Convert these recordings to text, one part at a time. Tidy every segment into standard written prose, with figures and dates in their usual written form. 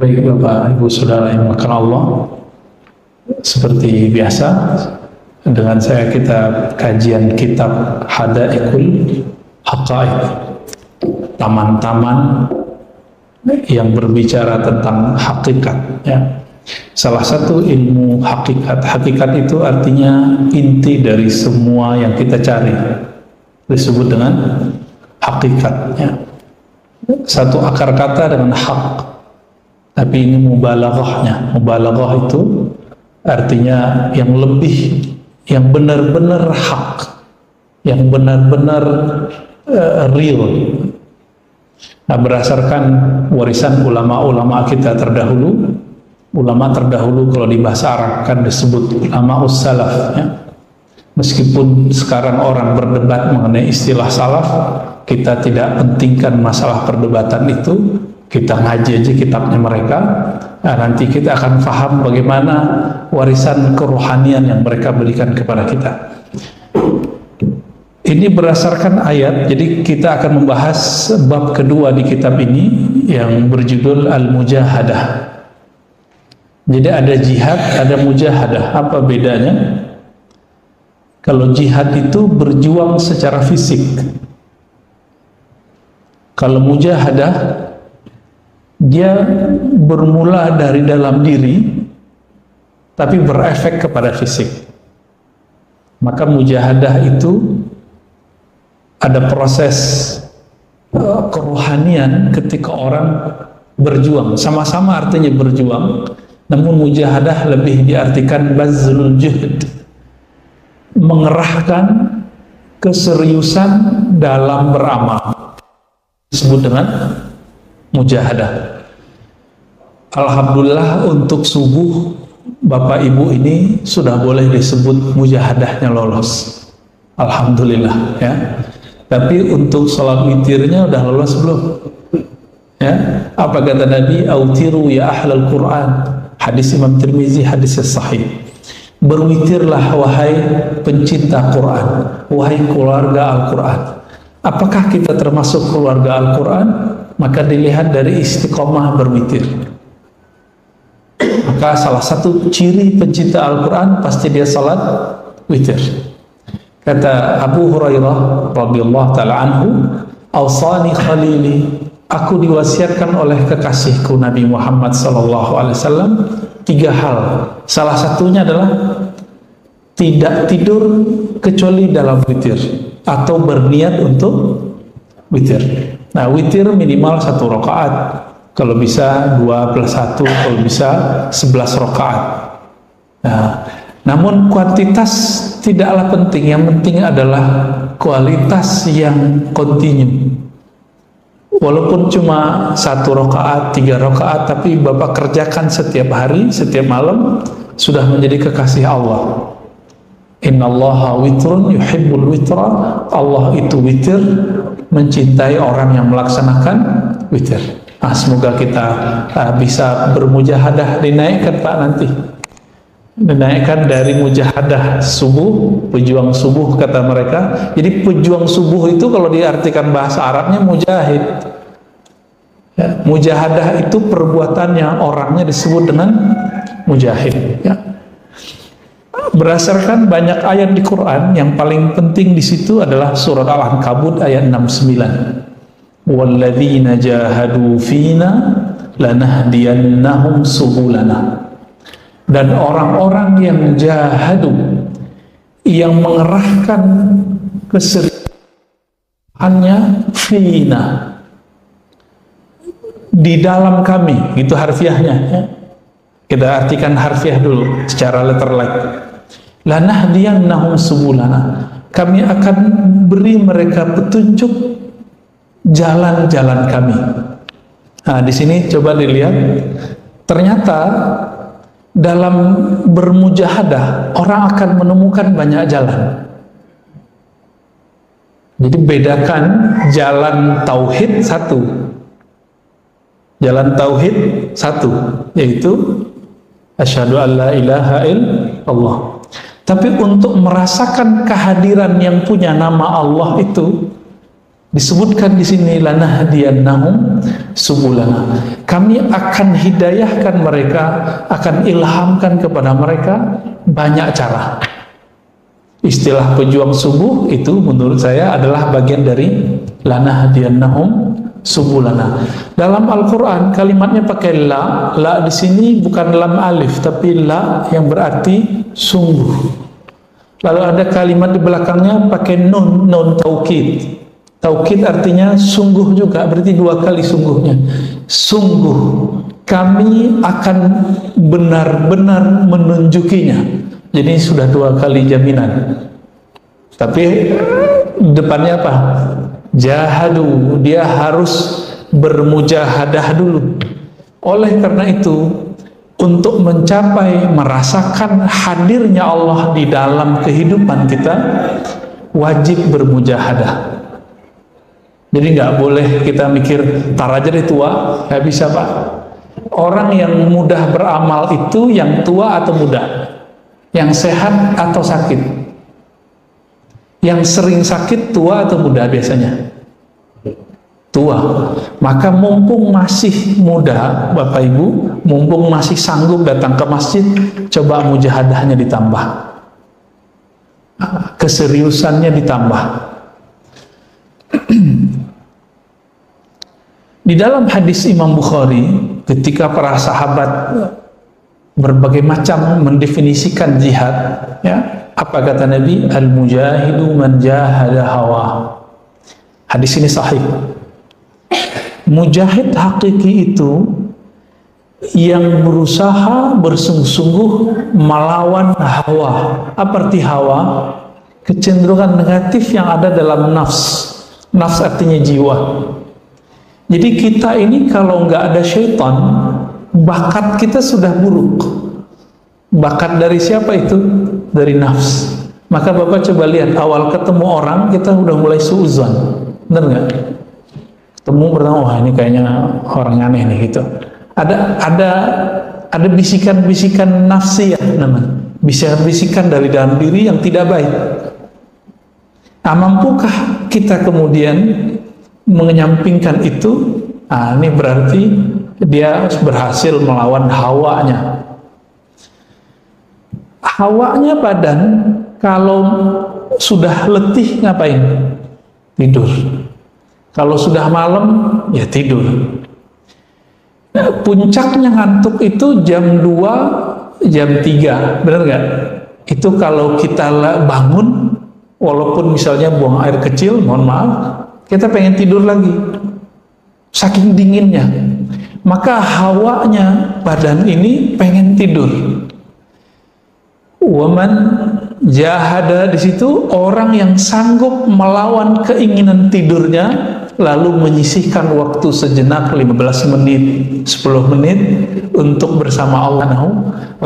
Baik Bapak Ibu Saudara yang dimuliakan Allah, seperti biasa dengan saya kita kajian kitab Hadaikul Haqaiq, taman-taman yang berbicara tentang hakikat ya. Salah satu ilmu hakikat, hakikat itu artinya inti dari semua yang kita cari, disebut dengan hakikat ya. Satu akar kata dengan hak, tapi ini mubalaghahnya. Mubalaghah itu artinya yang lebih, yang benar-benar hak, yang benar-benar real. Nah, berdasarkan warisan ulama-ulama kita terdahulu, ulama terdahulu kalau di bahasa Arab kan disebut ulama salaf ya. Meskipun sekarang orang berdebat mengenai istilah salaf, kita tidak pentingkan masalah perdebatan itu. Kita ngaji aja kitabnya mereka. Nah, nanti kita akan paham bagaimana warisan kerohanian yang mereka berikan kepada kita. Ini berdasarkan ayat. Jadi kita akan membahas bab kedua di kitab ini yang berjudul Al-Mujahadah. Jadi ada jihad, ada mujahadah. Apa bedanya? Kalau jihad itu berjuang secara fisik. Kalau mujahadah dia bermula dari dalam diri tapi berefek kepada fisik. Maka mujahadah itu ada proses kerohanian ketika orang berjuang. Sama-sama artinya berjuang, namun mujahadah lebih diartikan bazlul juhd, mengerahkan keseriusan dalam beramal, disebut dengan mujahadah. Alhamdulillah untuk subuh Bapak Ibu ini sudah boleh disebut mujahadahnya lolos. Alhamdulillah ya. Tapi untuk sholat witirnya udah lolos belum? Ya. Apa kata Nabi? Autiru ya ahlal Quran. Hadis Imam Tirmizi, hadis sahih. Berwitirlah wahai pencinta Quran, wahai keluarga Al-Quran. Apakah kita termasuk keluarga Al-Quran? Maka dilihat dari istiqomah berwitir. Maka salah satu ciri pencinta Al-Quran pasti dia salat witir. Kata Abu Hurairah radhiyallahu ta'ala anhu, "Awsani khalili," aku diwasiatkan oleh kekasihku Nabi Muhammad sallallahu alaihi wasallam 3 hal. Salah satunya adalah tidak tidur kecuali dalam witir atau berniat untuk witir. Nah, witir minimal 1 rakaat, kalau bisa 2+1, kalau bisa 11 rakaat. Nah, namun kuantitas tidaklah penting, yang penting adalah kualitas yang kontinu. Walaupun cuma 1 rakaat, 3 rakaat, tapi Bapak kerjakan setiap hari, setiap malam, sudah menjadi kekasih Allah. Innallaha witrun yuhibbul witra. Allah itu witir, mencintai orang yang melaksanakan witir. Nah, semoga kita bisa bermujahadah, dinaikkan Pak nanti. Dinaikkan dari mujahadah subuh, pejuang subuh kata mereka. Jadi pejuang subuh itu kalau diartikan bahasa Arabnya mujahid. Ya, mujahadah itu perbuatannya, orangnya disebut dengan mujahid. Ya. Berdasarkan banyak ayat di Quran, yang paling penting di situ adalah surat Al-Ankabut ayat 69. Walladzina jahadu fina lanahdiyannahum subulana. Dan orang-orang yang jahadu, yang mengerahkan keseriusannya fina, di dalam kami, itu harfiahnya ya. Kita artikan harfiah dulu secara letter like. Lanahdiyannahum subulana, kami akan beri mereka petunjuk jalan-jalan kami. Nah, di sini coba dilihat, ternyata dalam bermujahadah orang akan menemukan banyak jalan. Jadi bedakan jalan tauhid satu, jalan tauhid satu, yaitu asyhadu an la ilaha illallah. Tapi untuk merasakan kehadiran yang punya nama Allah itu Disebutkan di sini lanahdiyannahum subulana. Kami akan hidayahkan mereka, akan ilhamkan kepada mereka banyak cara. Istilah pejuang subuh itu menurut saya adalah bagian dari lanahdiyannahum subulana. Dalam Al-Quran kalimatnya pakai la. La di sini bukan lam alif, tapi la yang berarti sungguh. Lalu ada kalimat di belakangnya pakai nun, nun taukid. Taukid artinya sungguh juga, berarti dua kali sungguhnya. Sungguh kami akan benar-benar menunjukinya. Jadi sudah dua kali jaminan. Tapi depannya apa? Jahadu, dia harus bermujahadah dulu. Oleh karena itu, untuk mencapai merasakan hadirnya Allah di dalam kehidupan kita, wajib bermujahadah. Jadi nggak boleh kita mikir tar aja deh tua, nggak bisa Pak. Orang yang mudah beramal itu yang tua atau muda, yang sehat atau sakit, yang sering sakit tua atau muda biasanya? Tua. Maka mumpung masih muda Bapak Ibu, mumpung masih sanggup datang ke masjid, coba mujahadahnya ditambah, keseriusannya ditambah. Di dalam hadis Imam Bukhari, ketika para sahabat berbagai macam mendefinisikan jihad, ya, apa kata Nabi? Al-mujahidu man jahada hawa. Hadis ini sahih. Mujahid hakiki itu yang berusaha bersungguh-sungguh melawan hawa. Apa arti hawa? Kecenderungan negatif yang ada dalam nafs. Nafs artinya jiwa. Jadi kita ini kalau nggak ada syaitan, bakat kita sudah buruk. Bakat dari siapa itu? Dari nafs. Maka Bapak coba lihat, awal ketemu orang kita udah mulai suuzon, benar nggak? Ketemu pertama, wah ini kayaknya orang aneh nih gitu. Ada bisikan-bisikan nafsi ya namanya, bisikan-bisikan dari dalam diri yang tidak baik. Nah, mampukah kita kemudian menyampingkan itu? Nah, ini berarti dia berhasil melawan hawanya. Hawanya badan kalau sudah letih ngapain? Tidur. Kalau sudah malam ya tidur. Nah, puncaknya ngantuk itu jam 2, jam 3, benar nggak? Itu kalau kita bangun, walaupun misalnya buang air kecil, mohon maaf, kita pengen tidur lagi, saking dinginnya. Maka hawanya badan ini pengen tidur. Waman jahada, di situ orang yang sanggup melawan keinginan tidurnya, lalu menyisihkan waktu sejenak 15 menit, 10 menit untuk bersama Allah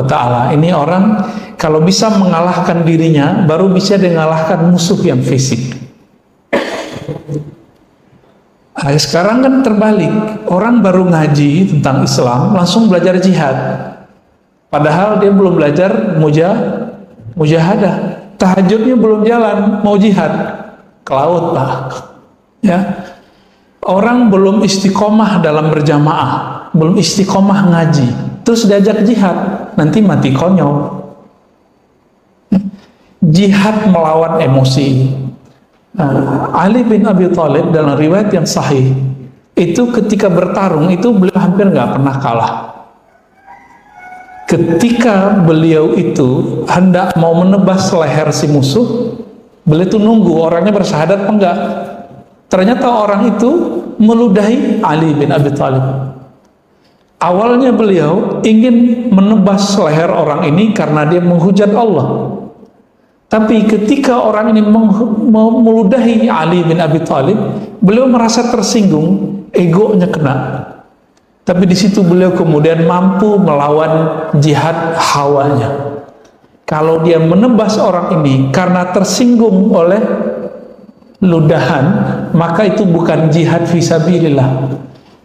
Ta'ala. Ini orang kalau bisa mengalahkan dirinya, baru bisa mengalahkan musuh yang fisik. Nah, sekarang kan terbalik, orang baru ngaji tentang Islam langsung belajar jihad, padahal dia belum belajar mujahadah. Tahajudnya belum jalan, mau jihad ke laut Pak, ya. Orang belum istiqomah dalam berjamaah, belum istiqomah ngaji, terus diajak jihad, nanti mati konyol. Jihad melawan emosi. Ali bin Abi Thalib dalam riwayat yang sahih itu ketika bertarung itu beliau hampir nggak pernah kalah. Ketika beliau itu hendak mau menebas leher si musuh, beliau itu nunggu orangnya bersyahadat apa enggak. Ternyata orang itu meludahi Ali bin Abi Thalib. Awalnya beliau ingin menebas leher orang ini karena dia menghujat Allah. Tapi ketika orang ini meludahi Ali bin Abi Thalib, beliau merasa tersinggung, egonya kena. Tapi di situ beliau kemudian mampu melawan jihad hawanya. Kalau dia menebas orang ini karena tersinggung oleh ludahan, maka itu bukan jihad fisabilillah.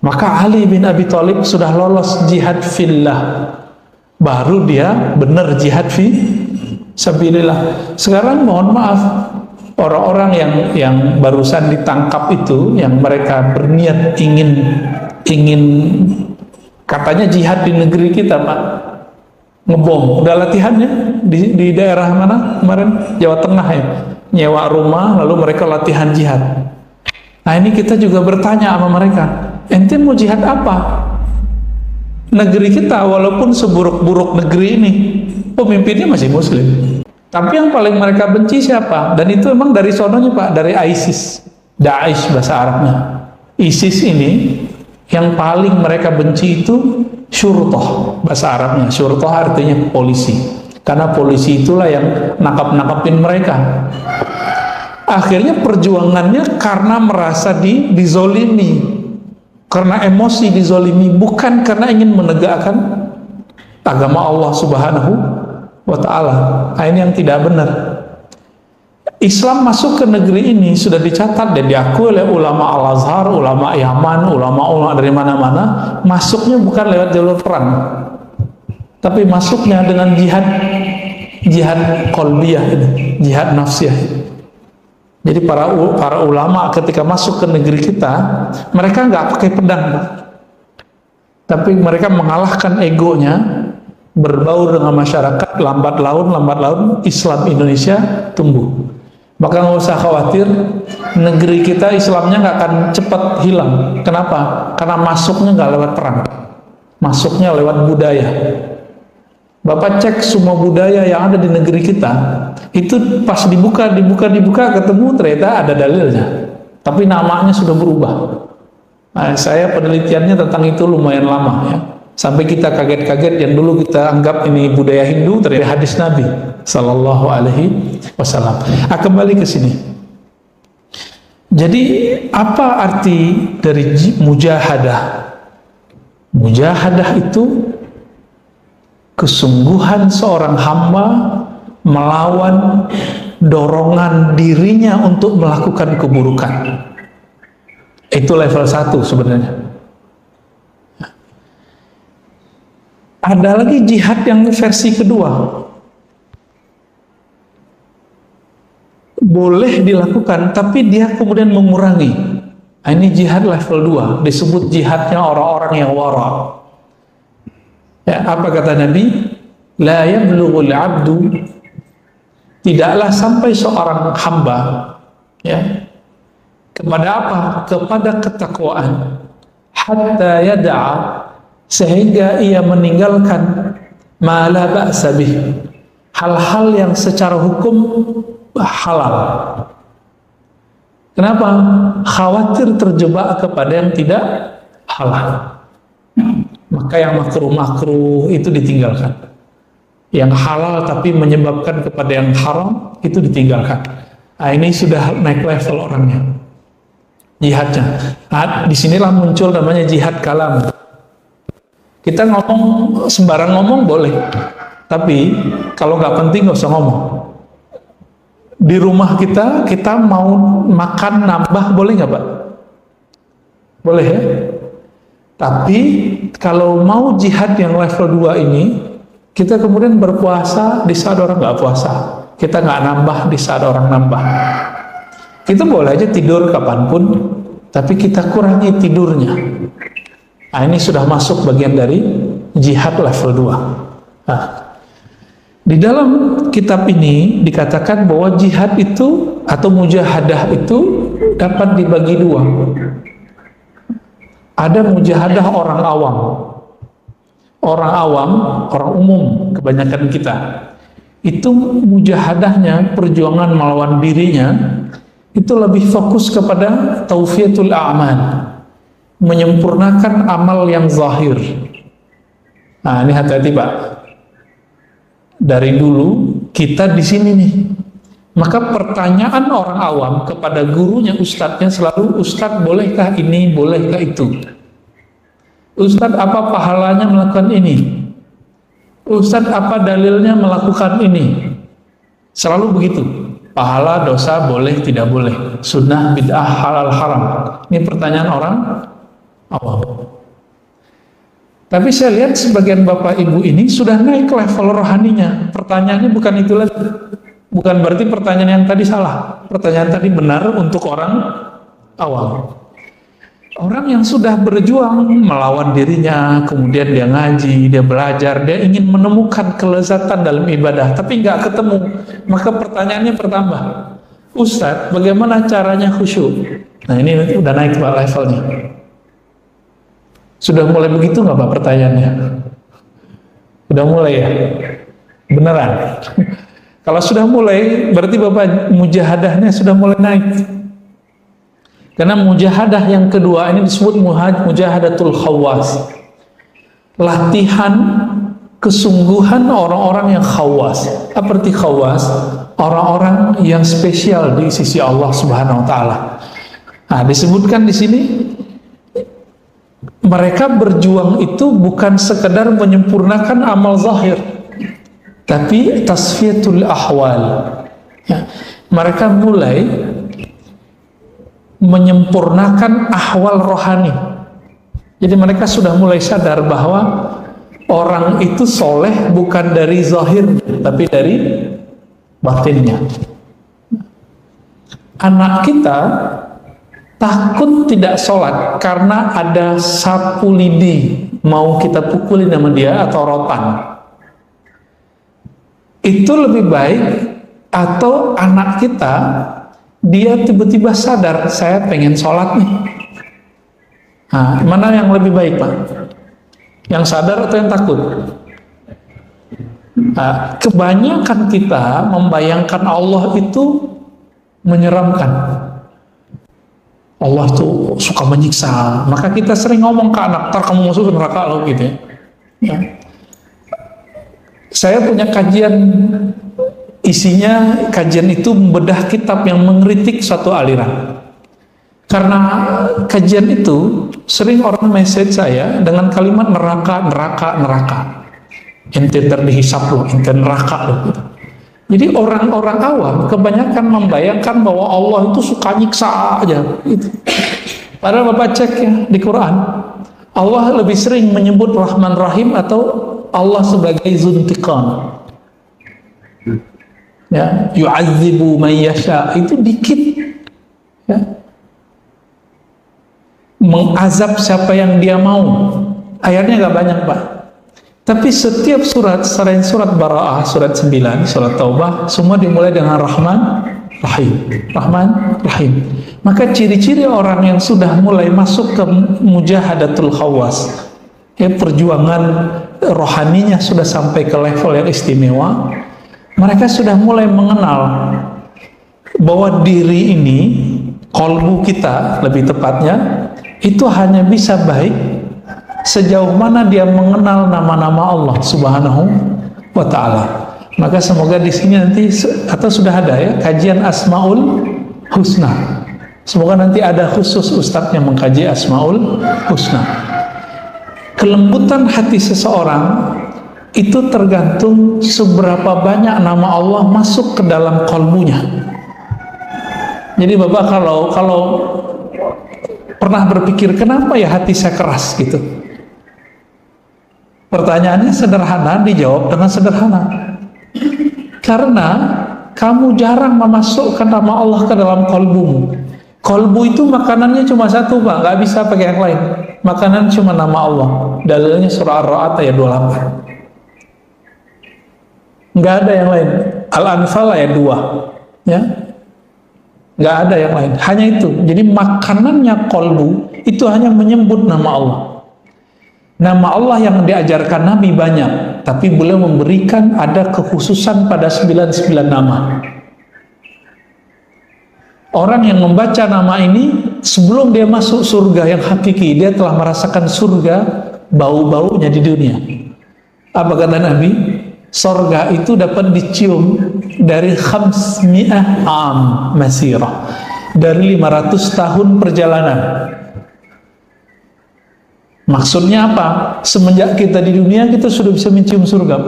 Maka Ali bin Abi Thalib sudah lolos jihad fillah, baru dia benar jihad fi sabilillah. Sekarang mohon maaf, orang-orang yang barusan ditangkap itu, yang mereka berniat ingin katanya jihad di negeri kita, Pak, ngebom, udah latihannya di daerah mana kemarin, Jawa Tengah ya, nyewa rumah lalu mereka latihan jihad. Nah ini kita juga bertanya sama mereka, ente mau jihad apa? Negeri kita walaupun seburuk-buruk negeri ini, pemimpinnya masih muslim. Tapi yang paling mereka benci siapa? Dan itu emang dari sononya, Pak, dari ISIS, Daesh bahasa Arabnya. ISIS ini yang paling mereka benci itu syurtoh bahasa Arabnya. Syurtoh artinya polisi. Karena polisi itulah yang nakap-nakapin mereka. Akhirnya perjuangannya karena merasa dizolimi, karena emosi dizolimi, bukan karena ingin menegakkan agama Allah Subhanahu wa ta'ala. Nah, ini yang tidak benar. Islam masuk ke negeri ini sudah dicatat dan diakui oleh ulama Al-Azhar, ulama Yaman, ulama dari mana-mana. Masuknya bukan lewat jalur perang, tapi masuknya dengan jihad qalbiyah ini, jihad nafsiyah. Jadi para ulama ketika masuk ke negeri kita, mereka nggak pakai pedang, tapi mereka mengalahkan egonya, berbaur dengan masyarakat, lambat laun Islam Indonesia tumbuh. Maka nggak usah khawatir, negeri kita Islamnya nggak akan cepat hilang. Kenapa? Karena masuknya nggak lewat perang, masuknya lewat budaya. Bapak cek semua budaya yang ada di negeri kita, itu pas dibuka ketemu ternyata ada dalilnya, tapi namanya sudah berubah. Nah, saya penelitiannya tentang itu lumayan lama ya. Sampai kita kaget-kaget yang dulu kita anggap ini budaya Hindu, ternyata hadis Nabi Sallallahu Alaihi Wasallam. Kembali ke sini. Jadi apa arti dari mujahadah? Mujahadah itu kesungguhan seorang hamba melawan dorongan dirinya untuk melakukan keburukan. Itu level 1 sebenarnya. Ada lagi jihad yang versi kedua. Boleh dilakukan, tapi dia kemudian mengurangi. Nah, ini jihad level 2, disebut jihadnya orang-orang yang wara. Ya, apa kata Nabi? La yablughul 'abdu, tidaklah sampai seorang hamba ya kepada apa? Kepada ketakwaan, hatta yada'a, sehingga ia meninggalkan ma la ba'sa bih, hal-hal yang secara hukum halal. Kenapa? Khawatir terjebak kepada yang tidak halal. Maka yang makruh-makruh itu ditinggalkan. Yang halal tapi menyebabkan kepada yang haram itu ditinggalkan. Nah, ini sudah naik level orangnya. Jihadnya. Nah, disinilah muncul namanya jihad kalam. Kita ngomong, sembarang ngomong boleh. Tapi kalau nggak penting nggak usah ngomong. Di rumah kita mau makan nambah boleh nggak, Pak? Boleh ya? Tapi kalau mau jihad yang level 2 ini, kita kemudian berpuasa di saat orang nggak puasa. Kita nggak nambah di saat orang nambah. Kita boleh aja tidur kapanpun, tapi kita kurangi tidurnya. Nah, ini sudah masuk bagian dari jihad level 2. Nah, di dalam kitab ini dikatakan bahwa jihad itu atau mujahadah itu dapat dibagi 2. Ada mujahadah orang awam. Orang awam, orang umum kebanyakan kita. Itu mujahadahnya, perjuangan melawan dirinya, itu lebih fokus kepada taufiyatul a'mal, menyempurnakan amal yang zahir. Nah, ini hati-hati, Pak. Dari dulu kita di sini nih. Maka pertanyaan orang awam kepada gurunya, ustadznya selalu, Ustadz bolehkah ini, bolehkah itu? Ustadz apa pahalanya melakukan ini? Ustadz apa dalilnya melakukan ini? Selalu begitu. Pahala, dosa, boleh, tidak boleh. Sunnah, bid'ah, halal, haram. Ini pertanyaan orang awam. Tapi saya lihat sebagian bapak ibu ini sudah naik level rohaninya. Pertanyaannya bukan itu lagi. Bukan berarti pertanyaan yang tadi salah. Pertanyaan tadi benar untuk orang awam. Orang yang sudah berjuang melawan dirinya, kemudian dia ngaji, dia belajar, dia ingin menemukan kelezatan dalam ibadah, tapi nggak ketemu. Maka pertanyaannya bertambah. Ustadz, bagaimana caranya khusyuk? Nah ini udah naik Pak levelnya. Sudah mulai begitu nggak Pak pertanyaannya? Udah mulai ya? Beneran? Kalau sudah mulai, berarti Bapak mujahadahnya sudah mulai naik. Karena mujahadah yang kedua ini disebut mujahadatul khawas. Latihan kesungguhan orang-orang yang khawas. Apa arti khawas? Orang-orang yang spesial di sisi Allah Subhanahu wa taala. Nah, disebutkan di sini mereka berjuang itu bukan sekedar menyempurnakan amal zahir, tapi tasfiyatul ahwal. Ya, mereka mulai menyempurnakan ahwal rohani. Jadi mereka sudah mulai sadar bahwa orang itu soleh bukan dari zahir, tapi dari batinnya. Anak kita takut tidak sholat karena ada sapu lidi mau kita pukulin sama dia atau rotan. Itu lebih baik atau anak kita dia tiba-tiba sadar saya pengen sholat nih. Nah, mana yang lebih baik Pak? Yang sadar atau yang takut? Nah, kebanyakan kita membayangkan Allah itu menyeramkan. Allah itu suka menyiksa, maka kita sering ngomong ke anak, ntar kamu masuk ke neraka loh gitu ya. Ya. Saya punya kajian, isinya kajian itu membedah kitab yang mengkritik suatu aliran. Karena kajian itu sering orang message saya dengan kalimat neraka, neraka, neraka. Ente terdihisap loh, ente neraka loh gitu. Jadi orang-orang awam kebanyakan membayangkan bahwa Allah itu suka nyiksa aja gitu. Padahal Bapak cek ya di Quran, Allah lebih sering menyebut Rahman Rahim atau Allah sebagai Zuntiqam. Ya, yu'adzibu man yasha, itu dikit. Ya. Mengazab siapa yang dia mau. Ayatnya gak banyak Pak. Tapi setiap surat, selain surat Bara'ah, surat 9, surat Taubah, semua dimulai dengan Rahman, Rahim. Rahman, Rahim. Maka ciri-ciri orang yang sudah mulai masuk ke mujahadatul khawas, ya, perjuangan rohaninya sudah sampai ke level yang istimewa, mereka sudah mulai mengenal bahwa diri ini, kolbu kita lebih tepatnya, itu hanya bisa baik sejauh mana dia mengenal nama-nama Allah Subhanahu wa ta'ala. Maka semoga di sini nanti, atau sudah ada ya, kajian Asmaul Husna. Semoga nanti ada khusus Ustadz yang mengkaji Asmaul Husna. Kelembutan hati seseorang itu tergantung seberapa banyak nama Allah masuk ke dalam kolbunya. Jadi Bapak kalau pernah berpikir kenapa ya hati saya keras gitu? Pertanyaannya sederhana, dijawab dengan sederhana. Karena kamu jarang memasukkan nama Allah ke dalam kolbumu. Kolbu itu makanannya cuma satu Pak, nggak bisa pakai yang lain. Makanan cuma nama Allah. Dalilnya surah Ar-Ra'd ayat 28. Nggak ada yang lain. Al-Anfal ayat 2. Ya, nggak ada yang lain. Hanya itu. Jadi makanannya kolbu itu hanya menyebut nama Allah. Nama Allah yang diajarkan Nabi banyak, tapi beliau memberikan ada kekhususan pada 99 nama. Orang yang membaca nama ini sebelum dia masuk surga yang hakiki, dia telah merasakan surga bau-baunya di dunia. Apa kata Nabi? Surga itu dapat dicium dari 500 am masirah, dari 500 tahun perjalanan. Maksudnya apa? Semenjak kita di dunia kita sudah bisa mencium surga.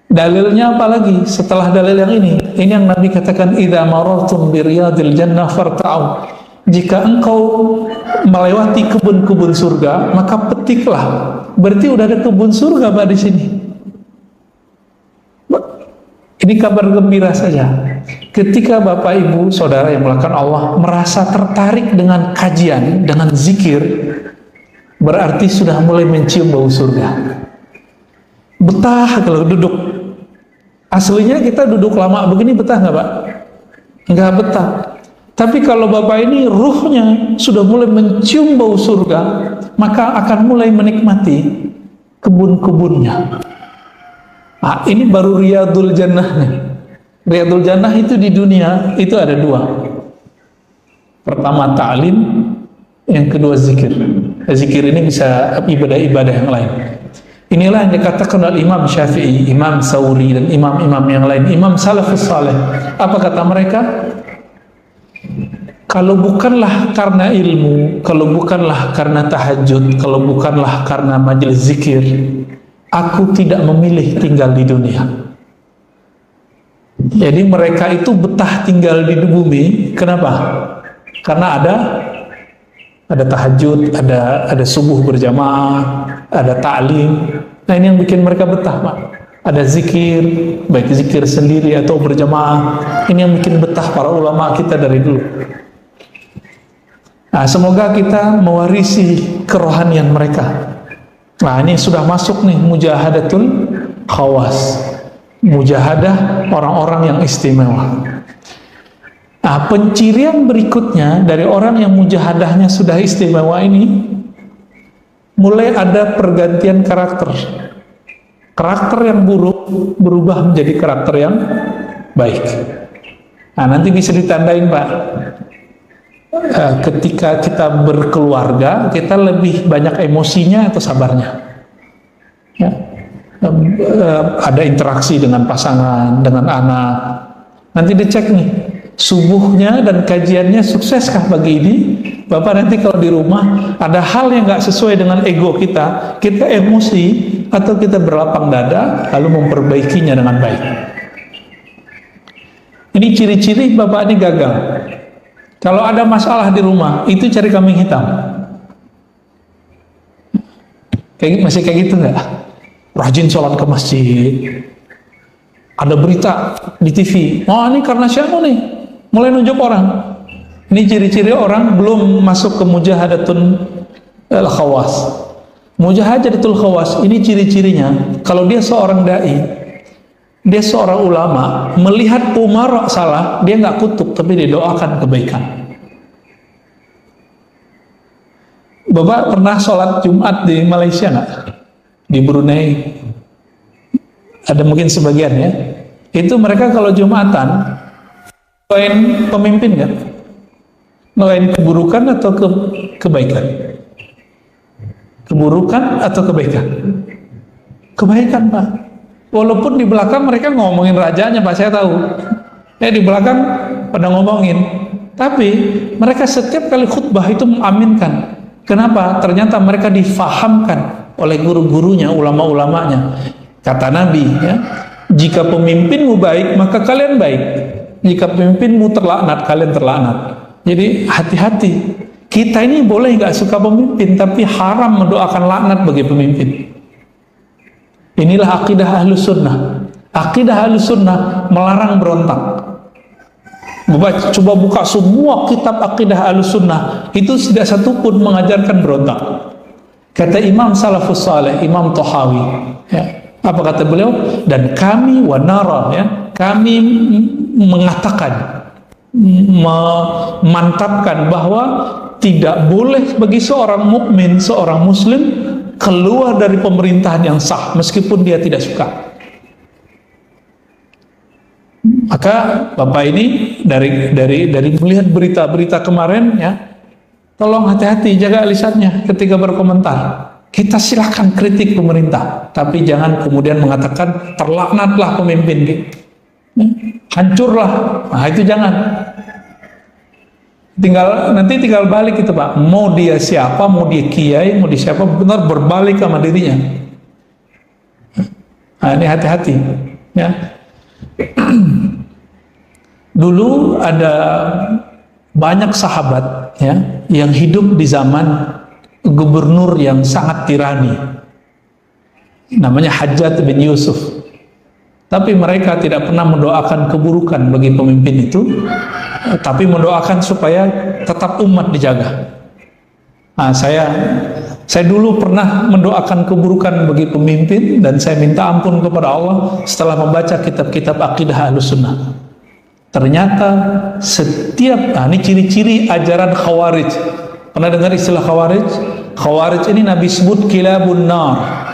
Dalilnya apa lagi? Setelah dalil yang ini yang Nabi katakan, idza marartum bi riyadil jannah farta'u. Jika engkau melewati kebun-kebun surga, maka petiklah. Berarti udah ada kebun surga Pak di sini. Ini kabar gembira saja. Ketika Bapak Ibu Saudara yang melakukan Allah merasa tertarik dengan kajian, dengan zikir, berarti sudah mulai mencium bau surga. Betah kalau duduk. Aslinya kita duduk lama begini betah nggak Pak? Nggak betah. Tapi kalau Bapak ini ruhnya sudah mulai mencium bau surga, maka akan mulai menikmati kebun-kebunnya. Nah, ini baru Riyadul Jannah nih. Riyadul Jannah itu di dunia itu ada dua. Pertama ta'lim, yang kedua zikir. Zikir ini bisa ibadah-ibadah yang lain. Inilah yang dikatakan oleh Imam Syafi'i, Imam Sauri, dan imam-imam yang lain, Imam Salafus Saleh. Apa kata mereka? Kalau bukanlah karena ilmu, kalau bukanlah karena tahajud, kalau bukanlah karena majelis zikir, aku tidak memilih tinggal di dunia. Jadi mereka itu betah tinggal di bumi. Kenapa? Karena ada tahajud, ada subuh berjamaah, ada ta'lim. Nah, ini yang bikin mereka betah, Pak. Ada zikir, baik zikir sendiri atau berjamaah. Ini yang bikin betah para ulama kita dari dulu. Nah, semoga kita mewarisi kerohanian mereka. Nah, ini sudah masuk nih mujahadatul khawas. Mujahadah orang-orang yang istimewa. Nah, pencirian berikutnya dari orang yang mujahadahnya sudah istimewa ini, mulai ada pergantian karakter. Karakter yang buruk berubah menjadi karakter yang baik. Nah, nanti bisa ditandain, Pak. Ketika kita berkeluarga, kita lebih banyak emosinya atau sabarnya. Ya. Ada interaksi dengan pasangan, dengan anak. Nanti dicek nih, subuhnya dan kajiannya sukseskah bagi ini? Bapak nanti kalau di rumah ada hal yang nggak sesuai dengan ego kita emosi atau kita berlapang dada lalu memperbaikinya dengan baik. Ini ciri-ciri Bapak ini gagal. Kalau ada masalah di rumah, itu cari kambing hitam. Masih kayak gitu nggak? Rajin sholat ke masjid. Ada berita di TV. Oh, ini karena siapa nih? Mulai nunjuk orang. Ini ciri-ciri orang belum masuk ke mujahadatul khawas. Mujahadatul khawas ini ciri-cirinya. Kalau dia seorang dai, dia seorang ulama, melihat umara salah, dia nggak kutuk, tapi dia doakan kebaikan. Bapak pernah sholat Jumat di Malaysia nggak? Di Brunei? Ada mungkin sebagian ya. Itu mereka kalau Jumatan doain pemimpin nggak? Doain keburukan atau kebaikan? Keburukan atau kebaikan? Kebaikan, Pak. Walaupun di belakang mereka ngomongin rajanya, Pak, saya tahu. Di belakang pada ngomongin. Tapi mereka setiap kali khutbah itu mengaminkan. Kenapa? Ternyata mereka difahamkan oleh guru-gurunya, ulama-ulamanya. Kata Nabi, ya, jika pemimpinmu baik, maka kalian baik. Jika pemimpinmu terlaknat, kalian terlaknat. Jadi hati-hati. Kita ini boleh nggak suka pemimpin, tapi haram mendoakan laknat bagi pemimpin. Inilah akidah Ahlus Sunnah. Akidah Ahlus Sunnah melarang berontak. Coba buka semua kitab akidah Ahlus Sunnah, itu tidak satu pun mengajarkan berontak. Kata Imam Salafus Saleh, Imam Tahawi, ya, apa kata beliau? Dan kami wanara, ya, kami mengatakan, memantapkan bahwa tidak boleh bagi seorang mukmin, seorang muslim keluar dari pemerintahan yang sah meskipun dia tidak suka. Maka Bapak ini dari melihat berita-berita kemarin, ya, tolong hati-hati, jaga lisannya ketika berkomentar. Kita silakan kritik pemerintah, tapi jangan kemudian mengatakan terlaknatlah pemimpin, hancurlah. Nah, itu jangan. Nanti tinggal balik itu, Pak. Mau dia siapa, mau dia kiai, mau dia siapa, benar berbalik sama dirinya. Nah, ini hati-hati, ya. Dulu ada banyak sahabat, ya, yang hidup di zaman gubernur yang sangat tirani, namanya Hajjaj bin Yusuf. Tapi mereka tidak pernah mendoakan keburukan bagi pemimpin itu, tapi mendoakan supaya tetap umat dijaga. Nah, saya dulu pernah mendoakan keburukan bagi pemimpin, dan saya minta ampun kepada Allah setelah membaca kitab-kitab akidah Ahlussunnah. Ternyata setiap, ini ciri-ciri ajaran Khawarij. Pernah dengar istilah Khawarij? Khawarij ini Nabi sebut kilabun nar.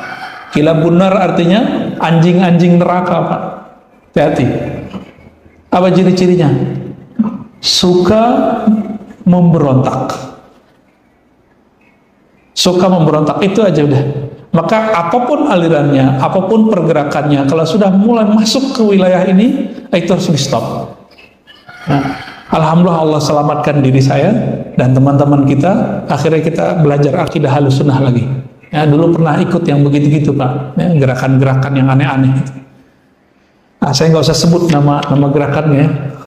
Kilabun nar artinya anjing-anjing neraka, Pak. Hati-hati. Apa ciri-cirinya? Suka memberontak. Suka memberontak, itu aja udah. Maka apapun alirannya, apapun pergerakannya, kalau sudah mulai masuk ke wilayah ini, itu harus di stop. Nah, alhamdulillah Allah selamatkan diri saya dan teman-teman kita. Akhirnya kita belajar akidah Ahlussunnah lagi. Ya, dulu pernah ikut yang begitu-gitu, Pak. Ya, gerakan-gerakan yang aneh-aneh. Nah, saya nggak usah sebut nama gerakannya.